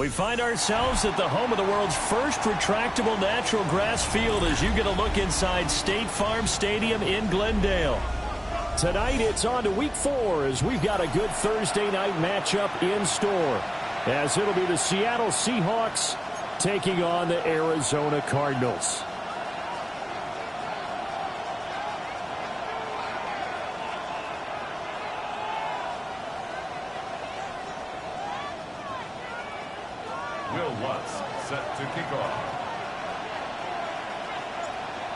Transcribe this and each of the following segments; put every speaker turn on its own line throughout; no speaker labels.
We find ourselves at the home of the world's first retractable natural grass field as you get a look inside State Farm Stadium in Glendale. Tonight it's on to week 4 as we've got a good Thursday night matchup in store. As it'll be the Seattle Seahawks taking on the Arizona Cardinals.
Will Lutz set to kick off.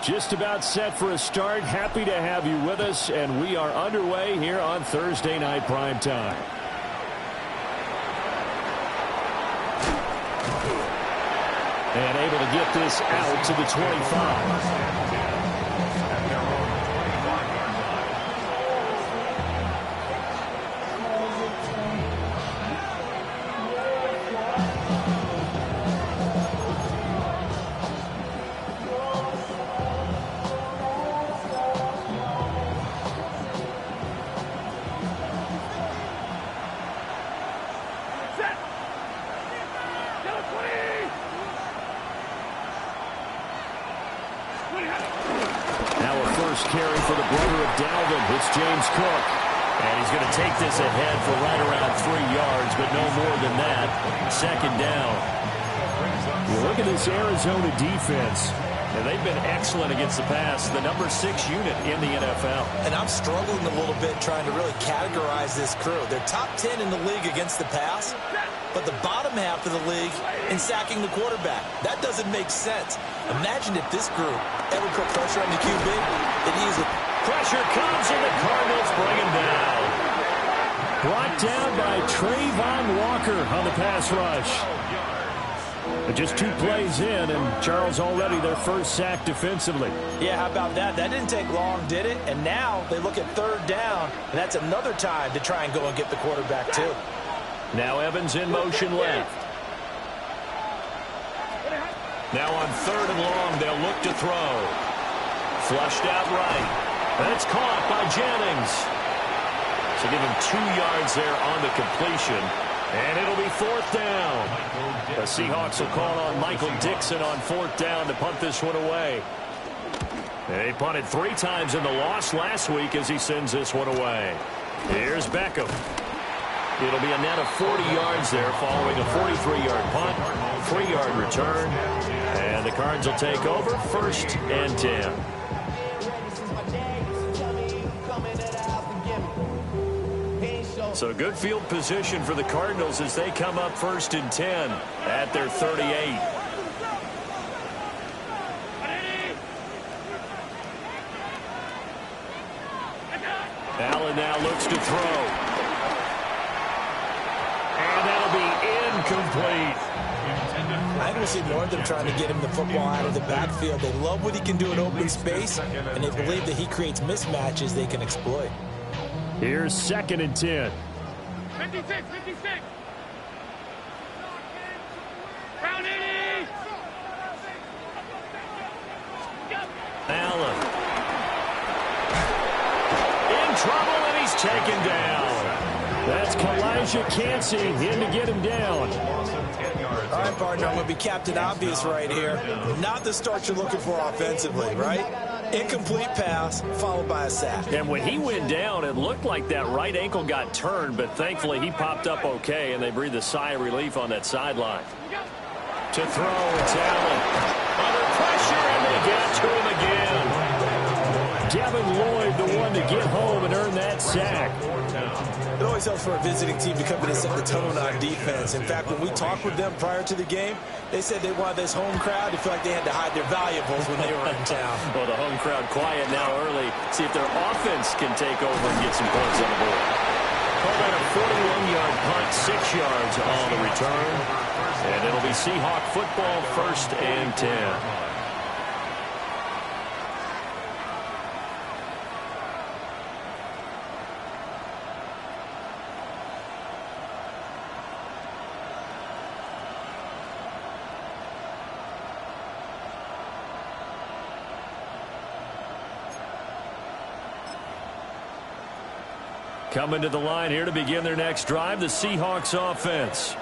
Just about set for a start. Happy to have you with us, and we are underway here on Thursday Night Primetime. And able to get this out to the 25. Carry for the brother of Dalvin. It's James Cook. And he's going to take this ahead for right around 3 yards, but no more than that. Second down. You look at this Arizona defense. And they've been excellent against the pass. The number 6 unit in the NFL.
And I'm struggling a little bit trying to really categorize this crew. They're top 10 in the league against the pass, but the bottom half of the league in sacking the quarterback. That doesn't make sense. Imagine if this group ever put pressure on the QB. It easily.
Pressure comes and the Cardinals bring him down. Brought down by Trayvon Walker on the pass rush. But just 2 plays in, and Charles already their first sack defensively.
Yeah, how about that? That didn't take long, did it? And now they look at 3rd down, and that's another time to try and go and get the quarterback too.
Now Evans in motion left. Now on 3rd and long, they'll look to throw. Flushed out right. That's caught by Jennings. So give him 2 yards there on the completion. And it'll be 4th down. The Seahawks will call on Michael Dixon on 4th down to punt this one away. They punted 3 times in the loss last week as he sends this one away. Here's Beckham. It'll be a net of 40 yards there following a 43-yard punt, 3-yard return. And the Cards will take over 1st and 10. So good field position for the Cardinals as they come up 1st and 10 at their 38. Allen now looks to throw. And that'll be incomplete.
I don't see more of them trying to get him the football out of the backfield. They love what he can do in open space, and they believe that he creates mismatches they can exploit.
Here's 2nd and 10.
56. Round 80.
Allen. In trouble, and he's taken down. That's Kalijah Cansey in to get him down.
All right, partner, I'm going to be Captain Obvious right here. Not the start you're looking for offensively, right? Incomplete pass followed by a sack.
And when he went down, it looked like that right ankle got turned, but thankfully he popped up okay, and they breathed a sigh of relief on that sideline. To throw, it's Allen. Under pressure, and they get to him again. Devin Lloyd, the one to get home and earn that sack.
It always helps for a visiting team to come in and set the tone on defense. In fact, when we talked with them prior to the game, they said they wanted this home crowd to feel like they had to hide their valuables when they were in town.
Well, the home crowd quiet now early. See if their offense can take over and get some points on the board. Called out a 41-yard punt, 6 yards on the return. And it'll be Seahawk football 1st and 10. Coming to the line here to begin their next drive, the Seahawks offense.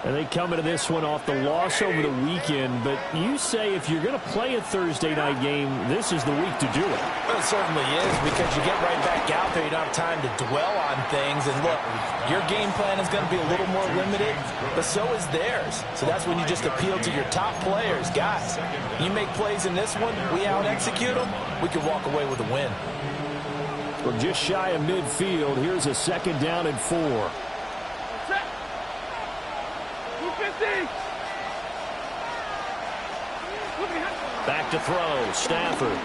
And they come into this one off the loss over the weekend. But you say if you're going to play a Thursday night game, this is the week to do it.
Well, it certainly is, because you get right back out there. You don't have time to dwell on things. And look, your game plan is going to be a little more limited, but so is theirs. So that's when you just appeal to your top players. Guys, you make plays in this one, we out-execute them, we can walk away with a win.
We're just shy of midfield. Here's a 2nd down and 4. Back to throw, Stafford.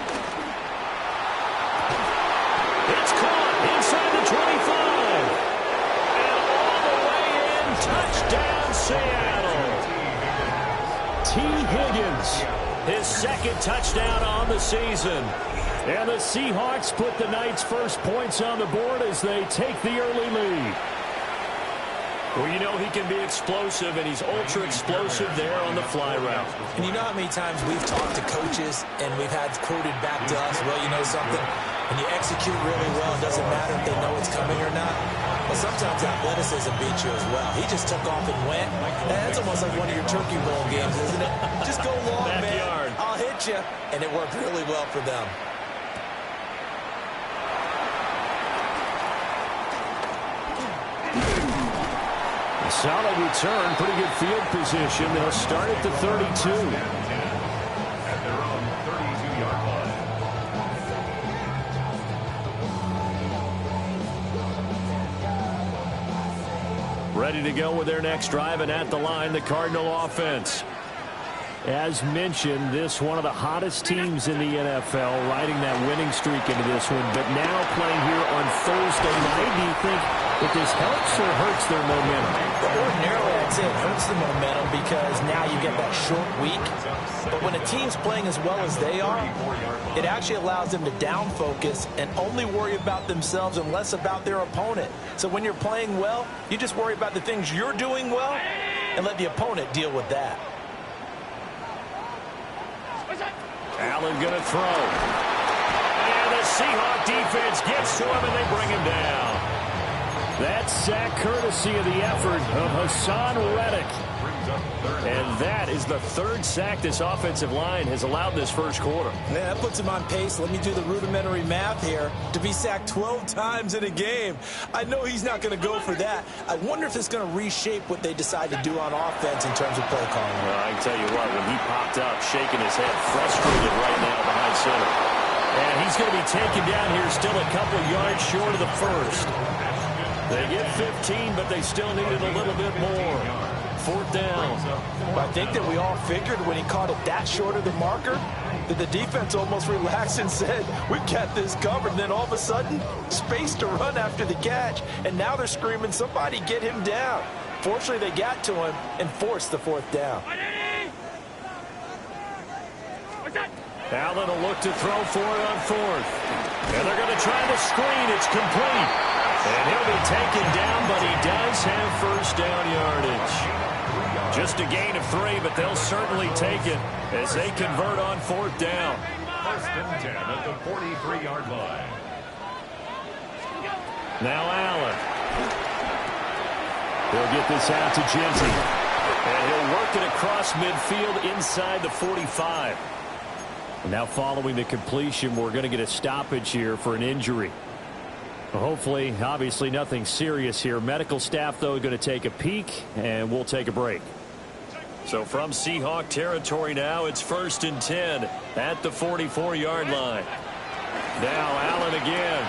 It's caught inside the 25. And all the way in, touchdown Seattle. T. Higgins, his 2nd touchdown on the season. And the Seahawks put the Knights' first points on the board as they take the early lead. Well, you know he can be explosive, and he's ultra-explosive there on the fly route.
And you know how many times we've talked to coaches and we've had quoted back to us, well, you know something, when you execute really well, it doesn't matter if they know it's coming or not. Well, sometimes athleticism beats you as well. He just took off and went. That's almost like one of your Turkey Bowl games, isn't it? Just go long,
Backyard.
man. I'll hit you. And it worked really well for them.
Solid return, pretty good field position. They'll start at the 32.
At their own 32-yard line.
Ready to go with their next drive, and at the line, the Cardinal offense. As mentioned, this one of the hottest teams in the NFL, riding that winning streak into this one, but now playing here on Thursday night. Do you think that this helps or hurts their momentum?
Well, ordinarily, I'd say it hurts the momentum because now you get that short week. But when a team's playing as well as they are, it actually allows them to down focus and only worry about themselves and less about their opponent. So when you're playing well, you just worry about the things you're doing well and let the opponent deal with that.
Allen going to throw. And the Seahawk defense gets to him, and they bring him down. That's sack courtesy of the effort of Hassan Reddick. And that is the 3rd sack this offensive line has allowed this first quarter.
Yeah, that puts him on pace. Let me do the rudimentary math here. To be sacked 12 times in a game. I know he's not going to go for that. I wonder if it's going to reshape what they decide to do on offense in terms of play calling.
Well, I can tell you what, when he popped up, shaking his head, frustrated right now behind center. And he's going to be taken down here still a couple yards short of the first. They get 15, but they still needed a little bit more. 4th down.
I think that we all figured when he caught it that short of the marker that the defense almost relaxed and said, we've got this covered. And then all of a sudden, space to run after the catch. And now they're screaming, somebody get him down. Fortunately, they got to him and forced the 4th down.
Allen will look to throw for it on 4th. And they're going to try the screen. It's complete. And he'll be taken down, but he does have first down yardage. Just a gain of 3, but they'll certainly take it as they convert on 4th down.
1st and 10 at the 43-yard line.
Now Allen. He'll get this out to Genty. And he'll work it across midfield inside the 45. Now following the completion, we're going to get a stoppage here for an injury. Hopefully, obviously nothing serious here. Medical staff, though, going to take a peek, and we'll take a break. So from Seahawk territory now, it's 1st and 10 at the 44-yard line. Now Allen again.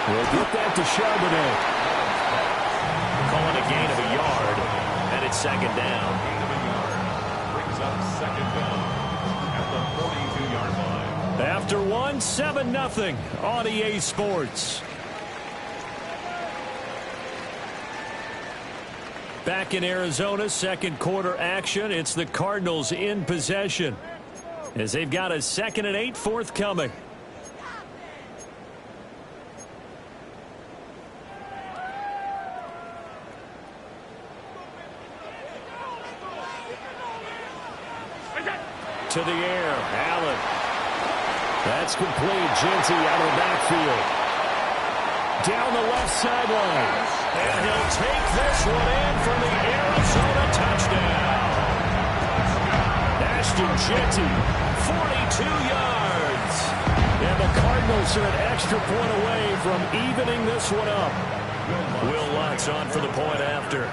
We'll get that to Charbonnet. Calling a gain of a yard, and it's 2nd down.
Gain of a yard brings up 2nd down at the 42-yard line.
After 7-0 on EA Sports. Back in Arizona, 2nd quarter action. It's the Cardinals in possession as they've got a 2nd and 8 forthcoming. To the air, Allen. That's complete. Genty out of the backfield. down the left sideline. And he'll take this one in for the Arizona touchdown. Ashton Jeanty, 42 yards. And the Cardinals are an extra point away from evening this one up. Will Lutz on for the point after.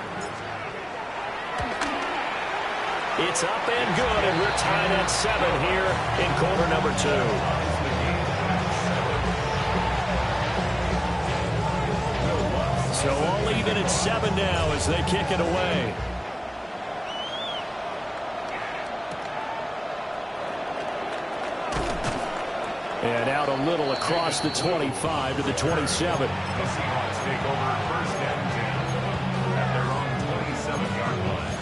It's up and good, and we're tied at 7 here in quarter number 2. So all even at 7 now as they kick it away. And out a little across the 25 to the 27.
The Seahawks take over first and 10 at their own 27-yard line.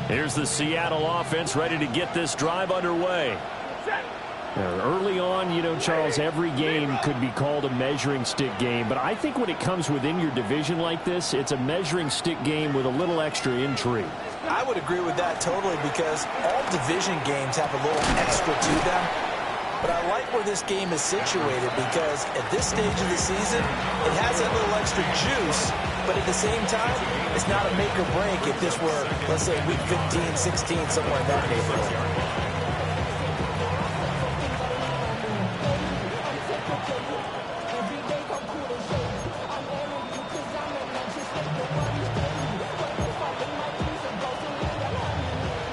Here's the Seattle offense ready to get this drive underway. Early on, you know, Charles, every game could be called a measuring stick game. But I think when it comes within your division like this, it's a measuring stick game with a little extra intrigue.
I would agree with that totally because all division games have a little extra to them. But I like where this game is situated because at this stage of the season, it has that little extra juice. But at the same time, it's not a make or break if this were, let's say, week 15, 16, somewhere in that neighborhood.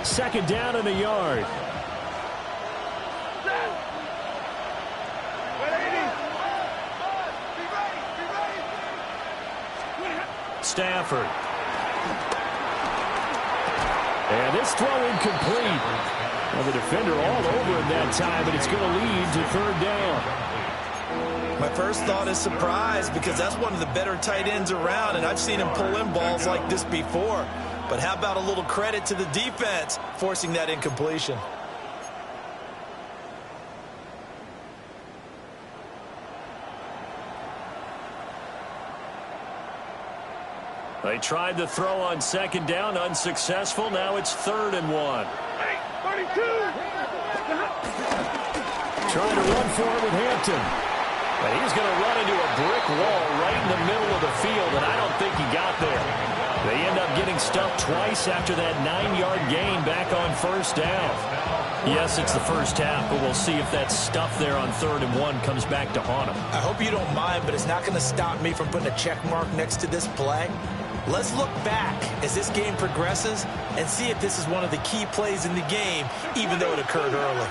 Second down and a yard. Stafford. And this throw incomplete. Well, the defender all over him that time, but it's going to lead to third down.
My first thought is surprise because that's one of the better tight ends around, and I've seen him pull in balls like this before. But how about a little credit to the defense forcing that incompletion?
They tried the throw on second down, unsuccessful. Now it's 3rd and 1.
32.
Trying to run for it with Hampton. And he's going to run into a brick wall right in the middle of the field, and I don't think he got there. They end up getting stuffed twice after that 9-yard gain back on first down. Yes, it's the first half, but we'll see if that stuff there on 3rd and 1 comes back to haunt him.
I hope you don't mind, but it's not going to stop me from putting a check mark next to this play. Let's look back as this game progresses and see if this is one of the key plays in the game, even though it occurred early.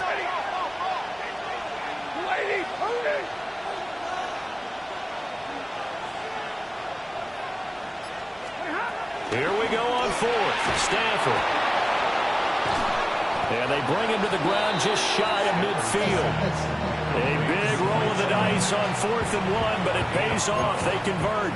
Here we go on 4th. Stafford. And they bring him to the ground just shy of midfield. A big roll of the dice on 4th and 1, but it pays off. They convert.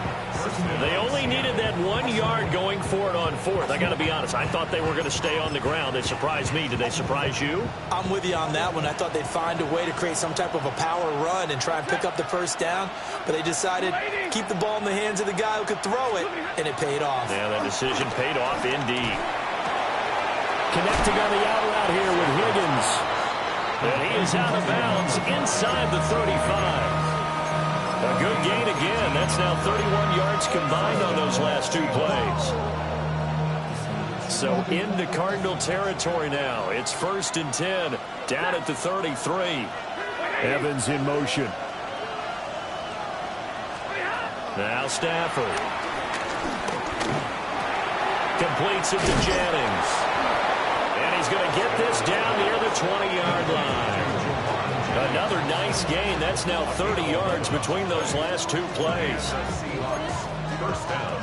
They only needed that 1 yard going for it on 4th. I got to be honest, I thought they were going to stay on the ground. They surprised me. Did they surprise you?
I'm with you on that one. I thought they'd find a way to create some type of a power run and try and pick up the first down, but they decided keep the ball in the hands of the guy who could throw it, and it paid off.
Yeah, that decision paid off indeed. Connecting on the out route here with Higgins. And he is out of bounds inside the 35. A good gain again. That's now 31 yards combined on those last 2 plays. So into Cardinal territory now. It's 1st and 10. Down at the 33. Evans in motion. Now Stafford. Completes it to Jennings. And he's going to get this down near the 20-yard line. Another nice gain. That's now 30 yards between those last 2 plays.
First down.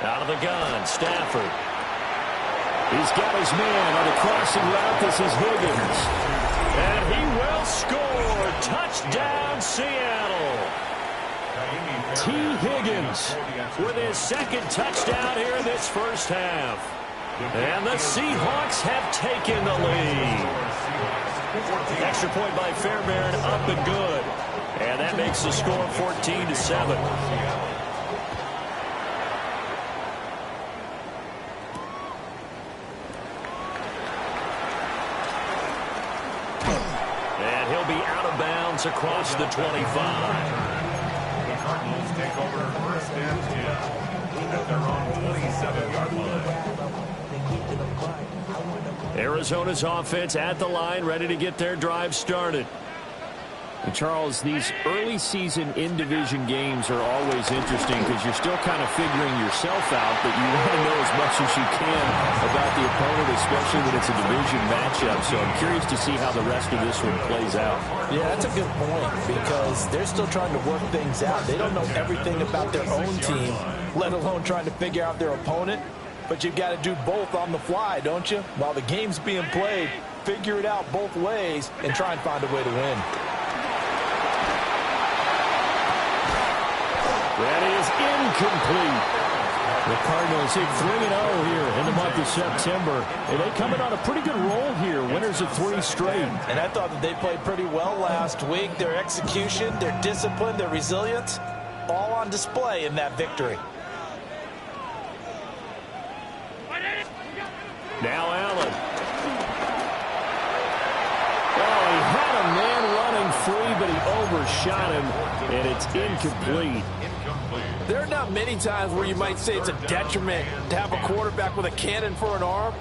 Out of the gun, Stafford. He's got his man on the crossing route. This is Higgins. And he will score. Touchdown, Seattle. T. Higgins with his second touchdown here in this first half. And the Seahawks have taken the lead. Extra point by Fairbairn, up and good. And that makes the score 14-7. And he'll be out of bounds across the 25.
The Cardinals take over first and 10 at their own 27-yard line.
Arizona's offense at the line, ready to get their drive started.
And Charles, these early season in-division games are always interesting because you're still kind of figuring yourself out, but you want to know as much as you can about the opponent, especially when it's a division matchup. So I'm curious to see how the rest of this one plays out.
Yeah, that's a good point because they're still trying to work things out. They don't know everything about their own team, let alone trying to figure out their opponent. But you've got to do both on the fly, don't you? While the game's being played, figure it out both ways and try and find a way to win.
That is incomplete.
The Cardinals hit 3-0 here in the month of September. And they come in on a pretty good roll here, winners of 3 straight.
And I thought that they played pretty well last week. Their execution, their discipline, their resilience, all on display in that victory.
Now Allen. Oh, he had a man running free, but he overshot him, and it's incomplete.
There are not many times where you might say it's a detriment to have a quarterback with a cannon for an arm,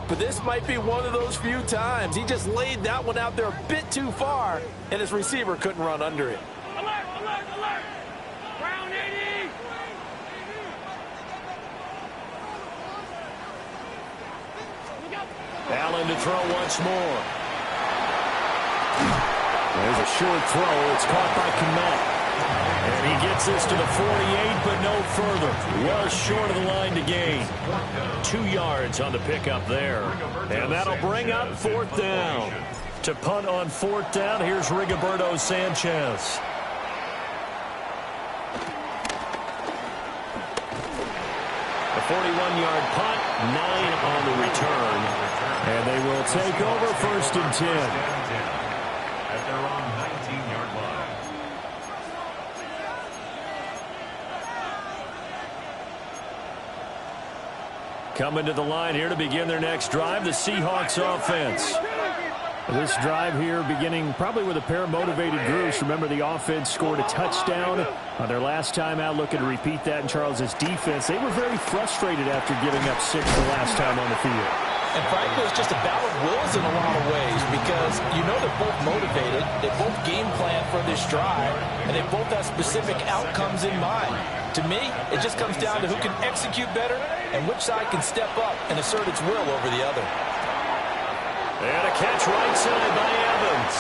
but this might be one of those few times. He just laid that one out there a bit too far, and his receiver couldn't run under it.
Alert, alert, alert! Ground 80!
Allen to throw once more. There's a short throw. It's caught by Kmet. And he gets this to the 48, but no further. Well short of the line to gain. 2 yards on the pickup there. And that'll bring up 4th down. To punt on 4th down, here's Rigoberto Sanchez. A 41-yard punt, 9 on the return. And they will take over 1st and 10.
At their own 19-yard line.
Coming to the line here to begin their next drive, the Seahawks offense.
This drive here beginning probably with a pair of motivated groups. Remember, the offense scored a touchdown on their last time out, looking to repeat that in Charles's defense. They were very frustrated after giving up 6 the last time on the field.
And frankly, it's just a battle of wills in a lot of ways because you know they're both motivated, they both game plan for this drive, and they both have specific outcomes in mind. To me, it just comes down to who can execute better and which side can step up and assert its will over the other.
And a catch right side by Evans.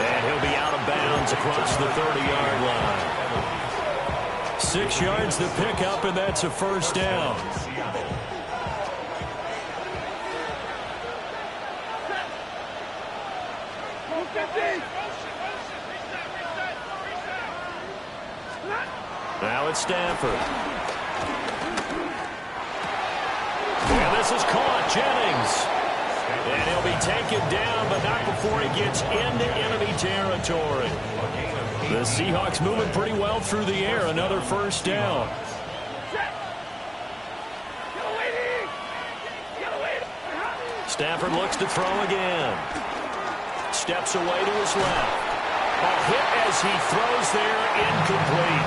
And he'll be out of bounds across the 30-yard line. 6 yards to pick up, and that's a 1st down. Now it's Stafford. And this is caught. Jennings. And he'll be taken down, but not before he gets into enemy territory. The Seahawks moving pretty well through the air. Another 1st down. Stafford looks to throw again. Steps away to his left. A hit as he throws there, incomplete.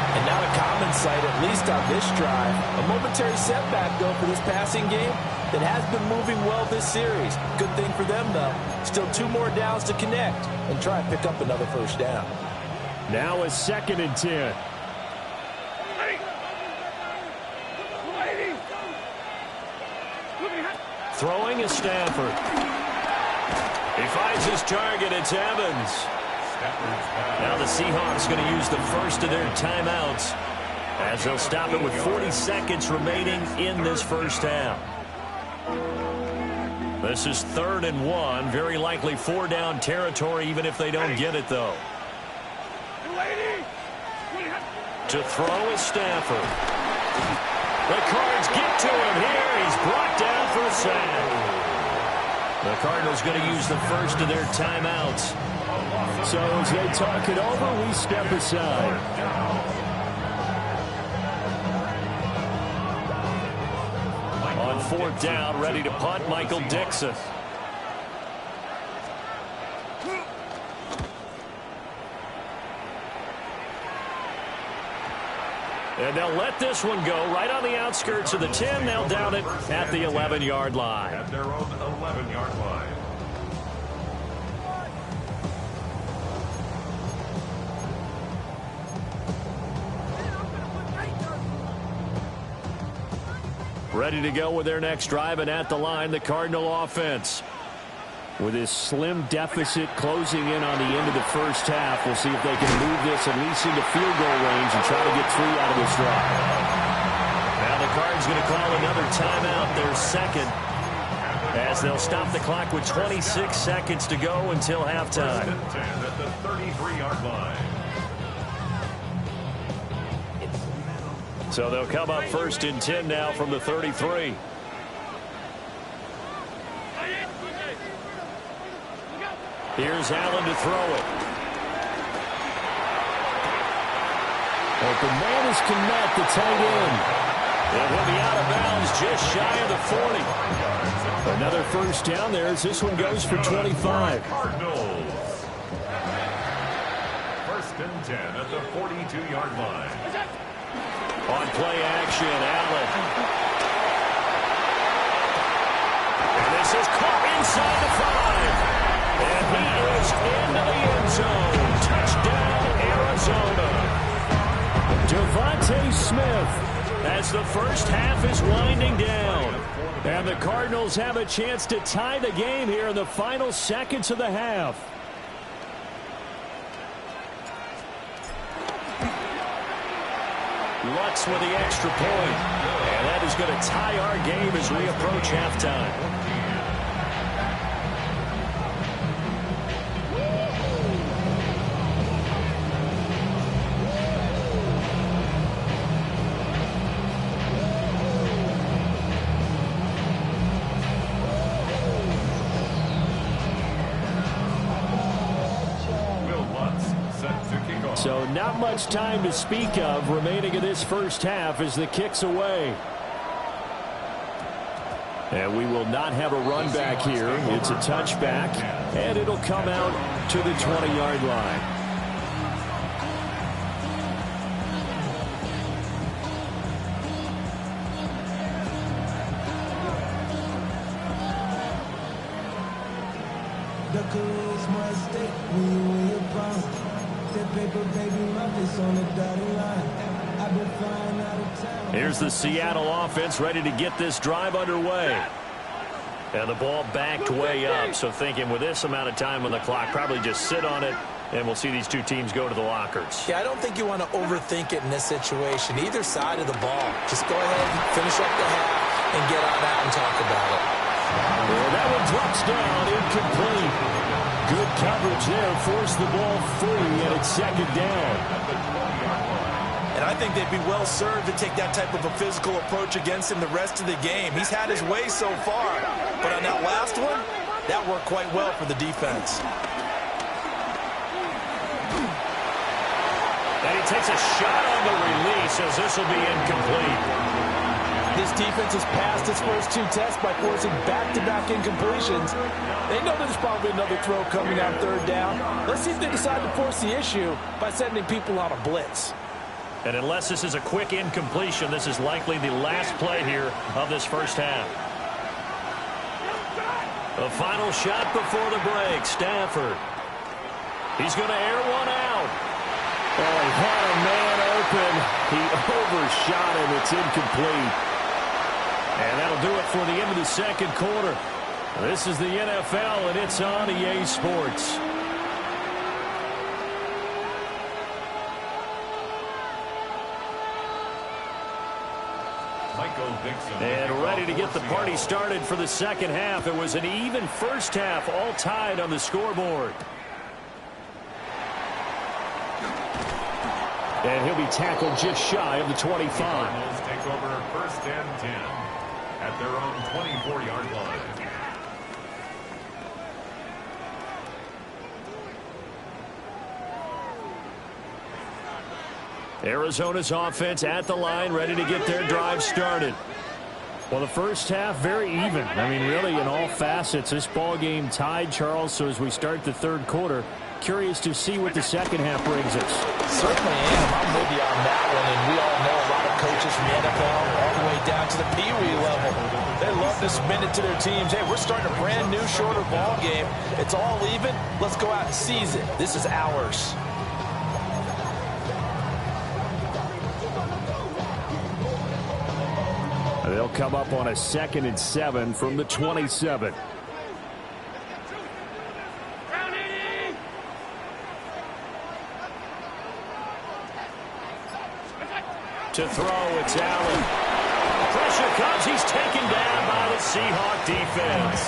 And not a common sight, at least on this drive. A momentary setback, though, for this passing game that has been moving well this series. Good thing for them, though. Still 2 more downs to connect and try and pick up another 1st down.
Now a 2nd and 10.
Throwing is Stafford. He finds his target. It's Evans. Now the Seahawks going to use the first of their timeouts as they'll stop it with 40 seconds remaining in this first half. This is 3rd and 1. Very likely 4-down territory even if they don't get it, though. To throw is Stafford. The Cards get to him here. He's brought down for a sack. The Cardinals going to use the first of their timeouts.
So as they talk it over, we step aside.
On fourth down, ready to punt, Michael Dixon. And they'll let this one go right on the outskirts of the 10. They'll down it at the 11-yard line.
At their own 11-yard line.
Ready to go with their next drive, and at the line, the Cardinal offense.
With this slim deficit closing in on the end of the first half, we'll see if they can move this at least into field goal range and try to get 3 out of this drive.
Now the Cards going to call another timeout, their second, as they'll stop the clock with 26 seconds to go until halftime.
First and 10 at the 33-yard line.
So they'll come up first and 10 now from the 33. Here's Allen to throw it.
Open man is Kmet, the tight end.
It will be out of bounds just shy of the 40.
Another first down there as this one goes for 25.
Cardinals. First and 10 at the 42-yard line.
On play action, Allen. And this is caught inside the 5. And he is into the end zone. Touchdown, Arizona.
Devontae Smith as the first half is winding down. And the Cardinals have a chance to tie the game here in the final seconds of the half.
Lutz with the extra point. And that is going to tie our game as we approach halftime.
So not much time to speak of remaining in this first half as the kick's away. And we will not have a run back here. It's a touchback, and it'll come out to the 20-yard line.
Here's the Seattle offense ready to get this drive underway. And the ball backed way up, so thinking with this amount of time on the clock, probably just sit on it, and we'll see these two teams go to the lockers.
Yeah, I don't think you want to overthink it in this situation. Either side of the ball. Just go ahead and finish up the half and get on out and talk about it.
Well, that one drops down, incomplete. Good coverage there, forced the ball free, and it's second down.
And I think they'd be well served to take that type of a physical approach against him the rest of the game. He's had his way so far, but on that last one, that worked quite well for the defense.
And he takes a shot on the release as this will be incomplete.
This defense has passed its first 2 tests by forcing back-to-back incompletions. They know there's probably another throw coming on third down. Let's see if they decide to force the issue by sending people on a blitz.
And unless this is a quick incompletion, this is likely the last play here of this first half. The final shot before the break, Stafford. He's going to air one out.
Oh, he had a man open. He overshot him. It's incomplete.
And that'll do it for the end of the second quarter. This is the NFL, and it's on EA Sports. And ready to get the party started for the second half. It was an even first half, all tied on the scoreboard.
And he'll be tackled just shy of the 25.
Cardinals take over 1st and 10 at their own 24-yard line.
Arizona's offense at the line, ready to get their drive started.
Well, the first half, very even. I mean, really, in all facets, this ball game tied, Charles. So as we start the third quarter, curious to see what the second half brings us.
Certainly am. I'm with you on that one. And we all know a lot of coaches from the NFL all the way down to the Pee Wee level. They love to spin it to their teams. Hey, we're starting a brand new, shorter ball game. It's all even. Let's go out and seize it. This is ours.
They'll come up on a 2nd and 7 from the 27.
To throw, it's Allen. Pressure comes. He's taken down by the Seahawk defense.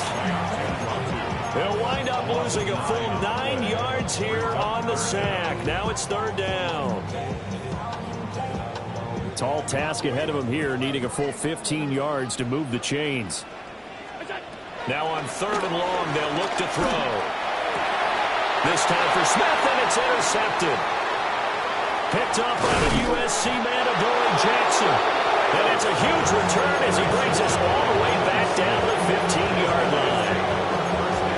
They'll wind up losing a full 9 yards here on the sack. Now it's 3rd down.
Tall task ahead of him here, needing a full 15 yards to move the chains.
Now on 3rd and long, they'll look to throw. This time for Smith, and it's intercepted. Picked up by the USC man, Adoree Jackson. And it's a huge return as he brings us all the way back down the 15-yard line.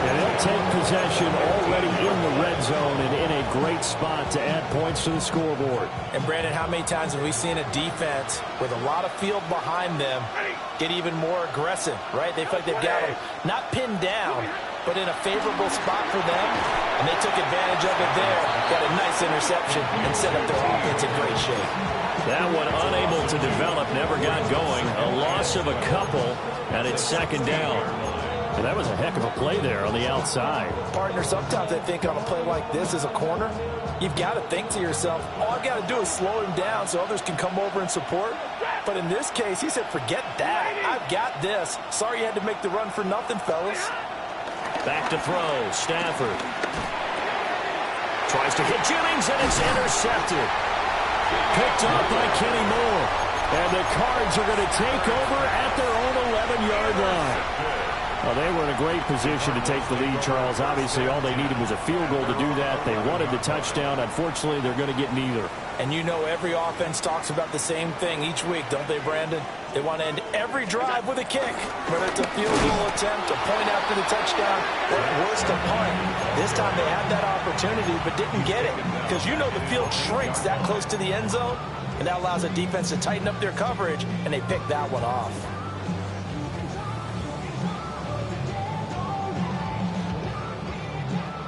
And they'll take possession already in the red zone and in a great spot to add points to the scoreboard.
And, Brandon, how many times have we seen a defense with a lot of field behind them get even more aggressive, right? They feel like they've got them not pinned down, but in a favorable spot for them, and they took advantage of it there. Got a nice interception and set up their offense in great shape.
That one unable to develop, never got going. A loss of a couple, and it's 2nd down.
And that was a heck of a play there on the outside.
Partner, sometimes I think on a play like this as a corner, you've got to think to yourself, all I've got to do is slow him down so others can come over and support. But in this case, he said, forget that. I've got this. Sorry you had to make the run for nothing, fellas.
Back to throw, Stafford. Tries to hit Jennings, and it's intercepted.
Picked up by Kenny Moore. And the Cards are going to take over at their own 11-yard line. Well, they were in a great position to take the lead, Charles. Obviously, all they needed was a field goal to do that. They wanted the touchdown. Unfortunately, they're going to get neither.
And you know every offense talks about the same thing each week, don't they, Brandon? They want to end every drive with a kick, whether it's a field goal attempt, a point after the touchdown, or at worst, a punt. This time they had that opportunity but didn't get it because you know the field shrinks that close to the end zone, and that allows the defense to tighten up their coverage, and they picked that one off.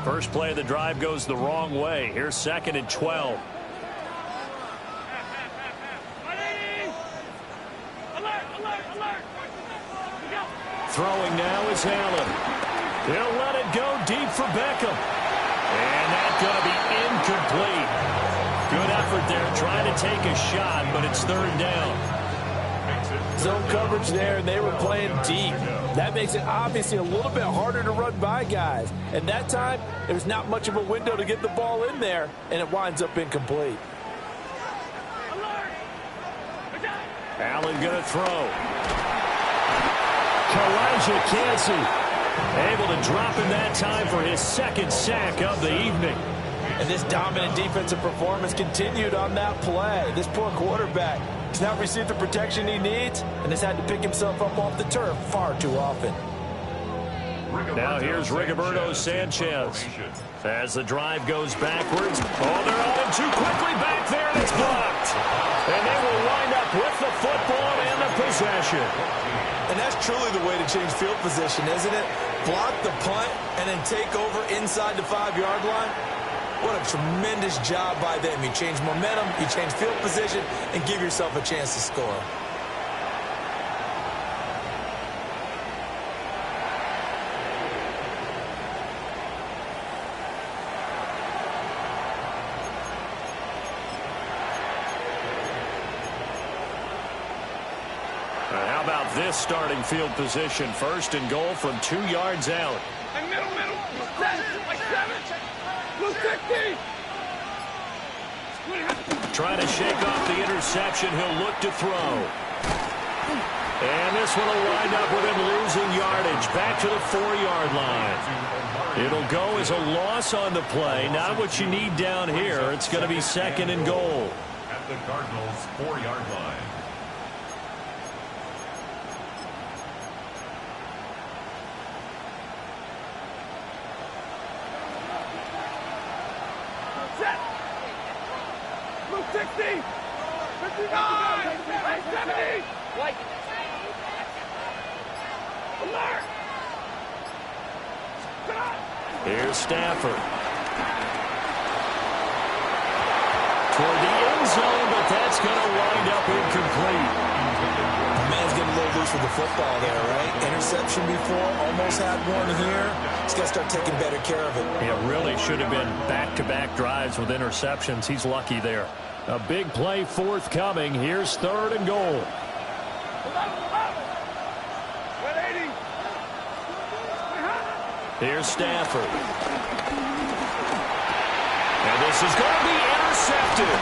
First play of the drive goes the wrong way. Here's 2nd and 12. Throwing now is Allen. He'll let it go deep for Beckham. And that's going to be incomplete. Good effort there, trying to take a shot, but it's 3rd down.
Zone coverage there, and they were playing deep. That makes it obviously a little bit harder to run by guys. And that time, there's not much of a window to get the ball in there, and it winds up incomplete.
Allen going to throw.
Kalijah Cansey
able to drop in that time for his 2nd sack of the evening.
And this dominant defensive performance continued on that play. This poor quarterback has now received the protection he needs and has had to pick himself up off the turf far too often.
Now here's Rigoberto Sanchez. As the drive goes backwards. Oh, they're on him too quickly back there, and it's blocked. And they will wind up with the football and the possession.
And that's truly the way to change field position, isn't it? Block the punt and then take over inside the 5-yard line. What a tremendous job by them. You change momentum, you change field position, and give yourself a chance to score.
How about this starting field position? 1st and goal from 2 yards out.
Like middle. Like 7. Blue 50.
trying to shake off the interception. He'll look to throw. And this one will wind up with him losing yardage back to the 4-yard line. It'll go as a loss on the play. Not what you need down here. It's going to be 2nd and goal.
At the Cardinals' 4-yard line.
Set. Blue 60. 59. 70. White. Alert.
Here's Stafford. Toward the end zone, but that's going to wind up incomplete.
The man's getting a little loose with the football there, right? Interception before, almost had one here. He's got to start taking better care of it.
It really should have been back-to-back drives with interceptions. He's lucky there.
A big play forthcoming. Here's 3rd and goal.
180.
Here's Stafford. And this is going to be intercepted.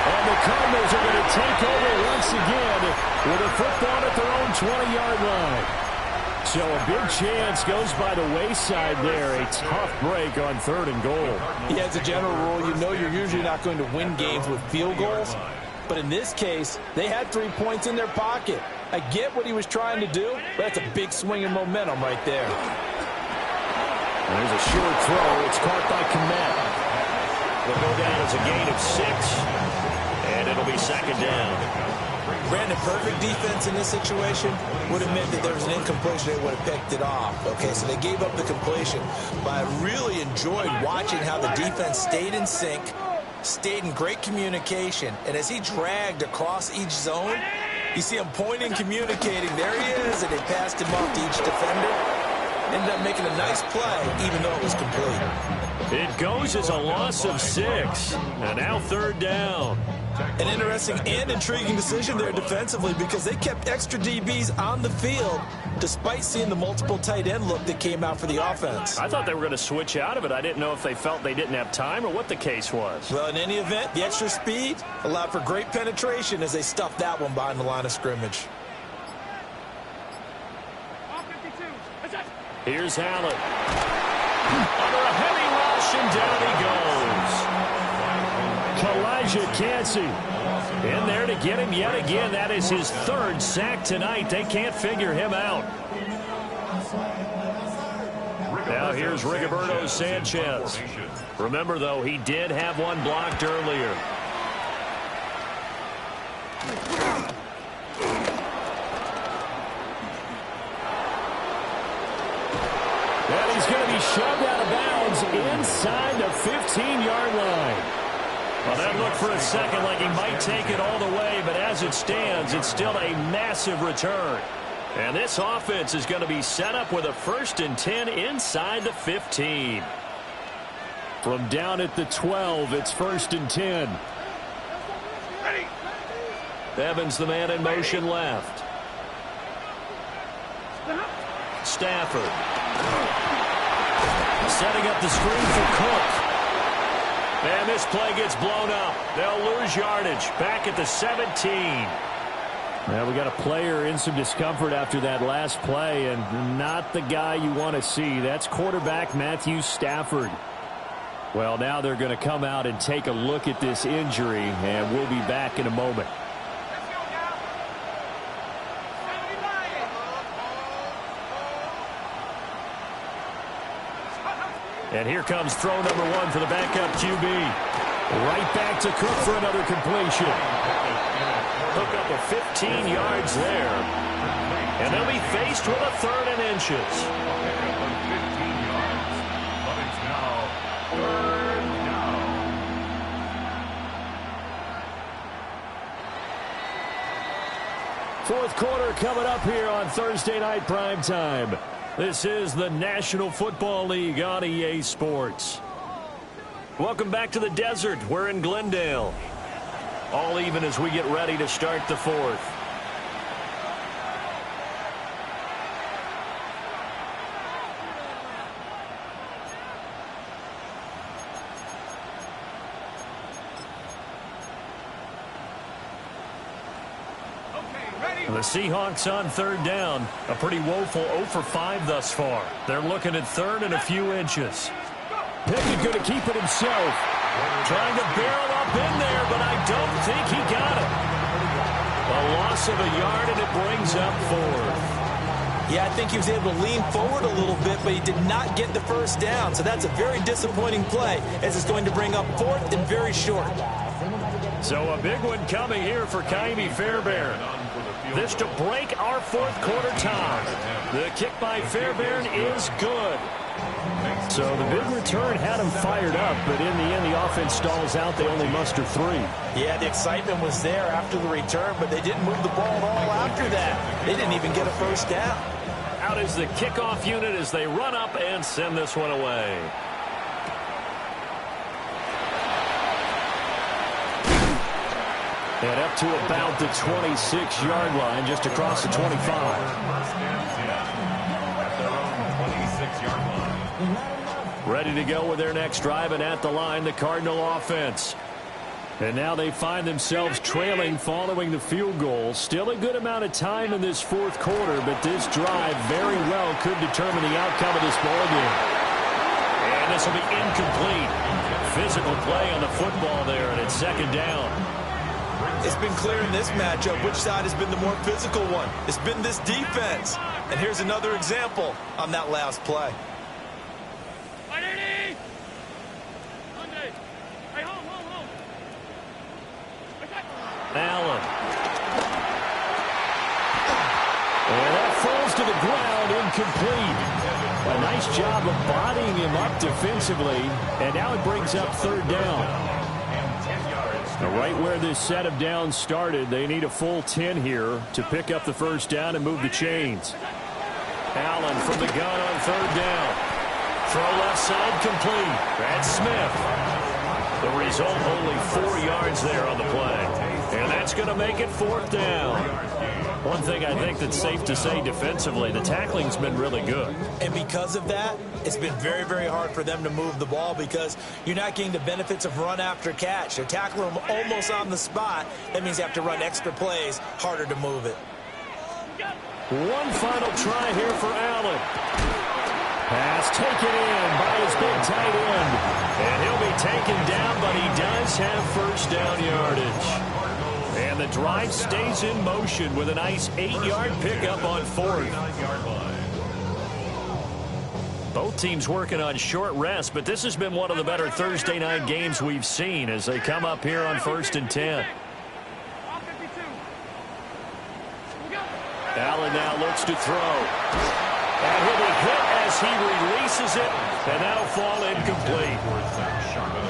And the Cardinals are going to take over once again with a football at their own 20-yard line. So a big chance goes by the wayside there. A tough break on 3rd and goal.
Yeah, as a general rule, you know you're usually not going to win games with field goals. But in this case, they had 3 points in their pocket. I get what he was trying to do, but that's a big swing in momentum right there.
And there's a short throw. It's caught by Kmet. It'll go down as a gain of 6, and it'll be 2nd down.
Brandon, perfect defense in this situation would have meant that there was an incompletion. They would have picked it off. Okay, so they gave up the completion. But I really enjoyed watching how the defense stayed in sync, stayed in great communication. And as he dragged across each zone, you see him pointing, communicating. There he is, and they passed him off to each defender. Ended up making a nice play, even though it was complete.
It goes as a loss of 6, and now 3rd down.
An interesting and intriguing decision there defensively because they kept extra DBs on the field despite seeing the multiple tight end look that came out for the offense.
I thought they were going to switch out of it. I didn't know if they felt they didn't have time or what the case was.
Well, in any event, the extra speed allowed for great penetration as they stuffed that one behind the line of scrimmage.
Here's Allen. Under a heavy rush, and down he goes. Elijah Cansey in there to get him yet again. That is his 3rd sack tonight. They can't figure him out. Now here's Rigoberto Sanchez. Remember, though, he did have one blocked earlier. And he's going to be shoved out of bounds inside the 15-yard line. Well, that looked for a second like he might take it all the way, but as it stands, it's still a massive return. And this offense is going to be set up with a 1st and 10 inside the 15.
From down at the 12, it's 1st and 10.
Evans, the man in motion left. Stafford. Setting up the screen for Cook. And this play gets blown up. They'll lose yardage back at the 17.
Well, we got a player in some discomfort after that last play, and not the guy you want to see. That's quarterback Matthew Stafford. Well, now they're going to come out and take a look at this injury, and we'll be back in a moment.
And here comes throw number 1 for the backup QB. Right back to Cook for another completion. Hook up a 15 yards there. And they'll be faced with a 3rd and inches.
15 yards. But it's now 3rd down.
Fourth quarter coming up here on Thursday Night Primetime. This is the National Football League on EA Sports. Welcome back to the desert. We're in Glendale. All even as we get ready to start the 4th. The Seahawks on third down. A pretty woeful 0 for 5 thus far. They're looking at third and a few inches.
Pickett going to keep it himself.
Trying to barrel up in there, but I don't think he got it. A loss of a yard, and it brings up 4th.
Yeah, I think he was able to lean forward a little bit, but he did not get the first down. So that's a very disappointing play, as it's going to bring up 4th and very short.
So a big one coming here for Ka'imi Fairbairn. This to break our 4th quarter tie. The kick by Fairbairn is good.
So the big return had him fired up, but in the end, the offense stalls out. They only muster 3.
Yeah, the excitement was there after the return, but they didn't move the ball at all after that. They didn't even get a first down.
Out is the kickoff unit as they run up and send this one away.
And up to about the 26-yard line, just across the 25.
Ready to go with their next drive, and at the line, the Cardinal offense. And now they find themselves trailing following the field goal. Still a good amount of time in this 4th quarter, but this drive very well could determine the outcome of this ballgame. And this will be incomplete. Physical play on the football there, and it's 2nd down.
It's been clear in this matchup which side has been the more physical one. It's been this defense. And here's another example on that last play.
Allen. And that falls to the ground, incomplete. A nice job of bodying him up defensively, and now it brings up 3rd down. Right where this set of downs started, they need a full 10 here to pick up the first down and move the chains. Allen from the gun on 3rd down. Throw left side complete. That's Smith. The result, only 4 yards there on the play. And that's going to make it 4th down. One thing I think that's safe to say defensively, the tackling's been really good.
And because of that, it's been very, very hard for them to move the ball because you're not getting the benefits of run after catch. They're tackling them almost on the spot. That means you have to run extra plays, harder to move it.
One final try here for Allen. Pass taken in by his big tight end. And he'll be taken down, but he does have first down yardage. And the drive stays in motion with a nice 8-yard pickup on 4th. Both teams working on short rest, but this has been one of the better Thursday night games we've seen as they come up here on 1st and 10. Allen now looks to throw. And he'll be hit as he releases it, and that'll fall incomplete.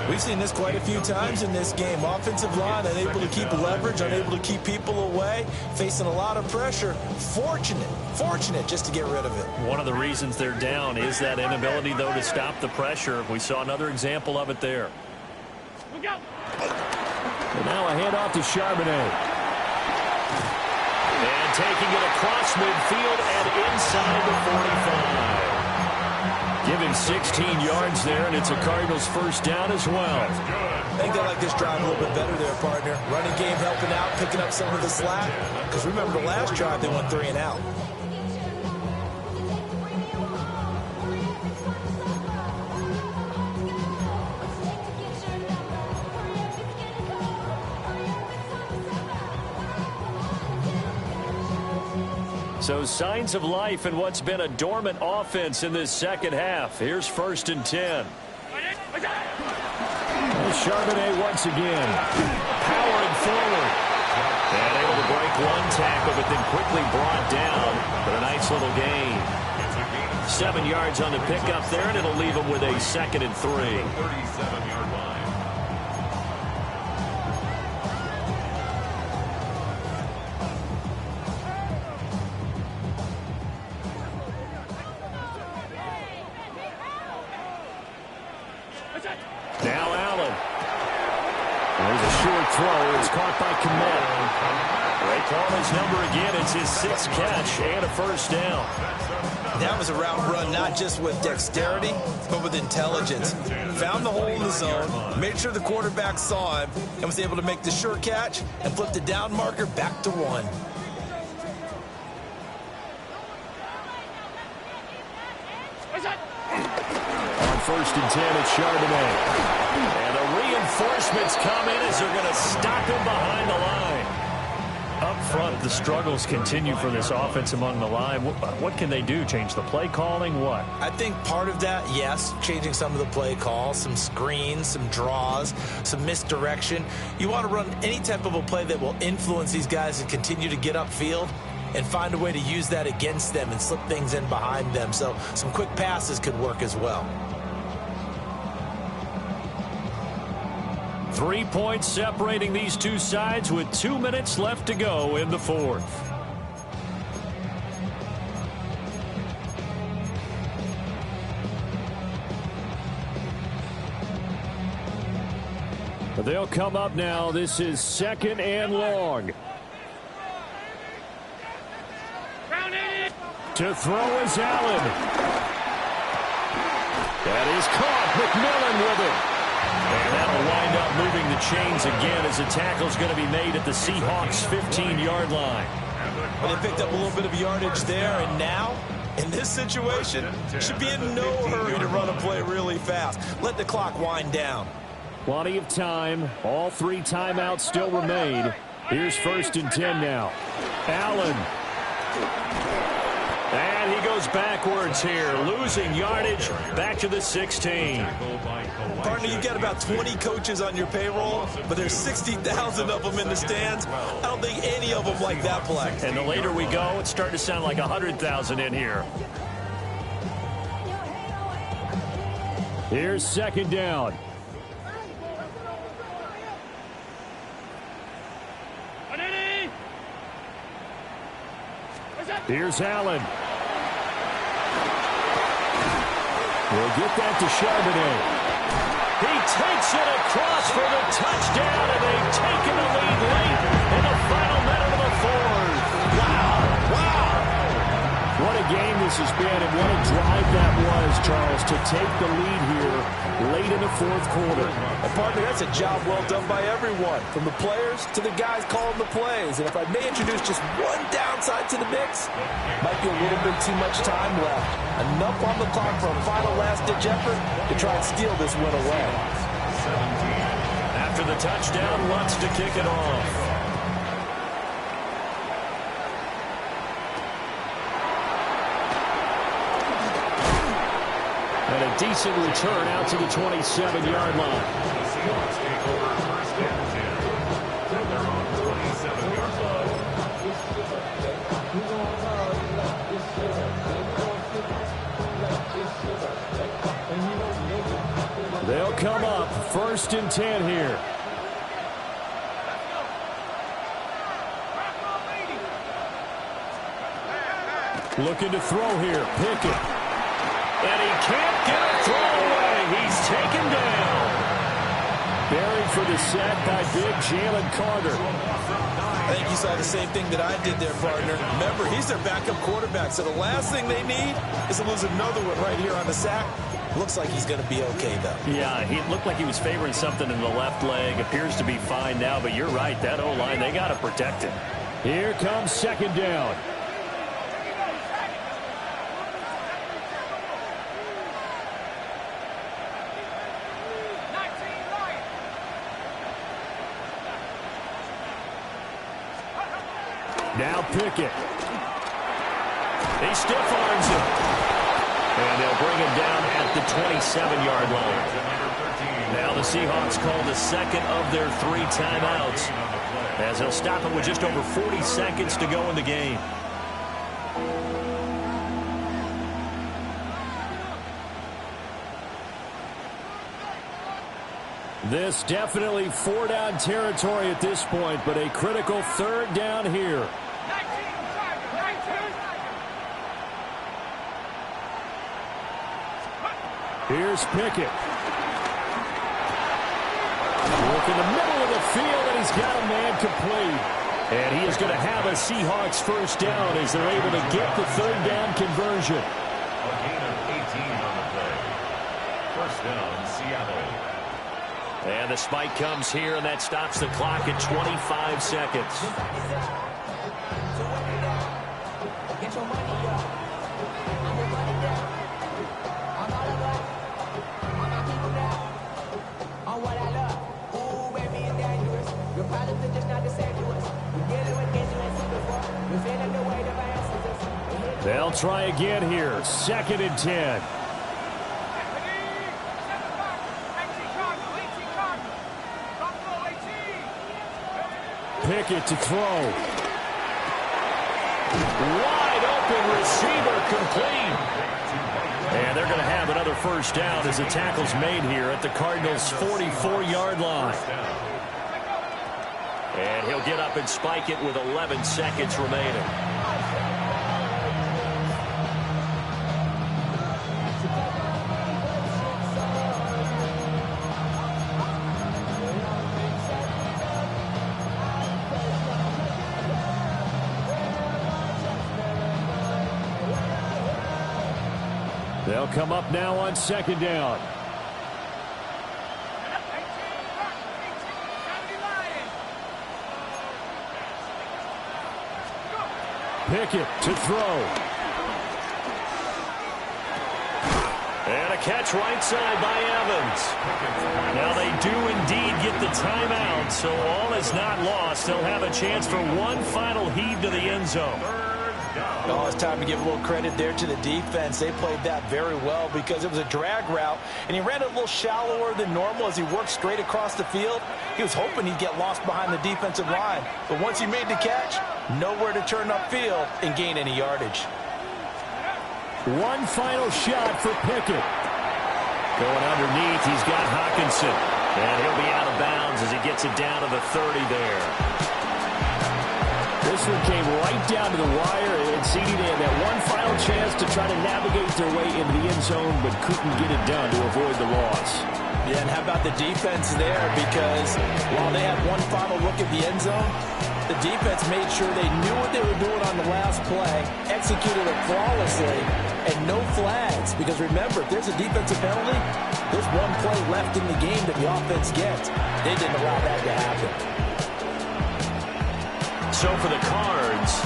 We've seen this quite a few times in this game. Offensive line unable to keep leverage, unable to keep people away, facing a lot of pressure. Fortunate just to get rid of it.
One of the reasons they're down is that inability, though, to stop the pressure. We saw another example of it there.
And now a handoff to Charbonnet.
And taking it across midfield and inside the 45. Give him 16 yards there, and it's a Cardinals first down as well.
I think they like this drive a little bit better there, partner. Running game helping out, picking up some of the slack. Because remember, the last drive, they went 3 and out.
So signs of life in what's been a dormant offense in this second half. Here's 1st and 10.
And Charbonnet once again.
Powering forward. And able to break one tackle, but then quickly brought down. But a nice little gain. 7 yards on the pickup there, and it'll leave him with a 2nd and 3.
37-yard line.
Now Allen. There's a short throw. It's caught by Kmet. They call his number again. It's his 6th catch and a first down.
That was a route run not just with dexterity, but with intelligence. Found the hole in the zone, made sure the quarterback saw him, and was able to make the sure catch and flip the down marker back to 1.
On 1st and 10, it's Charbonnet.
And the reinforcements come in as they're going to stop him behind the line. Up front, the struggles continue for this offense among the line. What can they do? Change the play calling? What?
I think part of that, yes, changing some of the play calls, some screens, some draws, some misdirection. You want to run any type of a play that will influence these guys and continue to get upfield and find a way to use that against them and slip things in behind them. So some quick passes could work as well.
3 points separating these two sides with 2 minutes left to go in the fourth.
But they'll come up now. This is 2nd and long. To throw is Allen. That is caught. McMillan with it.
And that'll wind up moving the chains again as the tackle's going to be made at the Seahawks' 15-yard line.
Well, they picked up a little bit of yardage there, and now, in this situation, should be in no hurry to run a play really fast. Let the clock wind down.
Plenty of time. All 3 timeouts still remain. Here's 1st and 10 now. Allen.
And he goes backwards here, losing yardage back to the 16.
Partner, you've got about 20 coaches on your payroll, but there's 60,000 of them in the stands. I don't think any of them like that play.
And the later we go, it's starting to sound like 100,000 in here.
Here's 2nd down. Here's Allen. We'll get that to Charbonnet.
He takes it across for the touchdown, and they've taken the lead late in the final minute of the fourth. Wow, wow.
What a game this has been, and what a drive that was, Charles, to take the lead here late in the fourth quarter.
And partner, that's a job well done by everyone, from the players to the guys calling the plays. And if I may introduce just one downside to the mix, might be a little bit too much time left. Enough on the clock for a final last-ditch effort to try and steal this win away.
After the touchdown, wants to kick it off.
And a decent return out to the 27-yard line. They'll come up 1st and 10 here. Looking to throw here. Pickett.
And he can't get a throw away. He's taken down.
Buried for the sack by big Jalen Carter.
I think you saw the same thing that I did there, partner. Remember, he's their backup quarterback, so the last thing they need is to lose another one right here on the sack. Looks like he's going to be okay, though.
Yeah, he looked like he was favoring something in the left leg. Appears to be fine now, but you're right. That O-line, they got to protect him.
Here comes 2nd down. Now Pickett.
He stiff arms him. And they'll bring him down at the 27-yard line. Now the Seahawks call the 2nd of their 3 timeouts, as they'll stop it with just over 40 seconds to go in the game.
This definitely 4-down territory at this point, but a critical 3rd down here. Here's Pickett. Look in the middle of the field, and he's got a man complete. And he is going to have a Seahawks 1st down as they're able to get the 3rd down conversion.
A gain of 18 on the play. 1st down, Seattle.
And the spike comes here, and that stops the clock at 25 seconds.
They'll try again here. 2nd and 10. Pickett to throw.
Wide open receiver, complete. And they're going to have another first down as the tackle's made here at the Cardinals' 44-yard line. And he'll get up and spike it with 11 seconds remaining.
They'll come up now on 2nd down. Pickett to throw.
And a catch right side by Evans. Now they do indeed get the timeout, so all is not lost. They'll have a chance for one final heave to the end zone.
Oh, it's time to give a little credit there to the defense. They played that very well because it was a drag route, and he ran it a little shallower than normal as he worked straight across the field. He was hoping he'd get lost behind the defensive line, but once he made the catch, nowhere to turn upfield and gain any yardage.
One final shot for Pickett.
Going underneath, he's got Hockenson, and he'll be out of bounds as he gets it down to the 30 there.
This one came right down to the wire, and CD, they had that one final chance to try to navigate their way into the end zone, but couldn't get it done to avoid the loss.
Yeah, and how about the defense there? Because while they had one final look at the end zone, the defense made sure they knew what they were doing on the last play, executed it flawlessly, and no flags. Because remember, if there's a defensive penalty, there's one play left in the game that the offense gets. They didn't allow that to happen.
So for the Cards,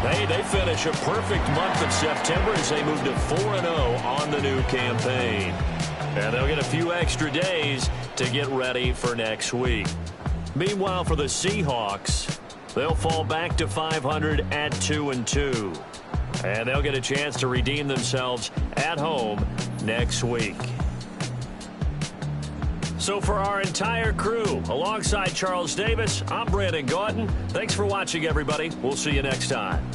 they finish a perfect month of September as they move to 4-0 on the new campaign. And they'll get a few extra days to get ready for next week. Meanwhile, for the Seahawks, they'll fall back to 500 at 2-2. And they'll get a chance to redeem themselves at home next week. So for our entire crew, alongside Charles Davis, I'm Brandon Gaudin. Thanks for watching, everybody. We'll see you next time.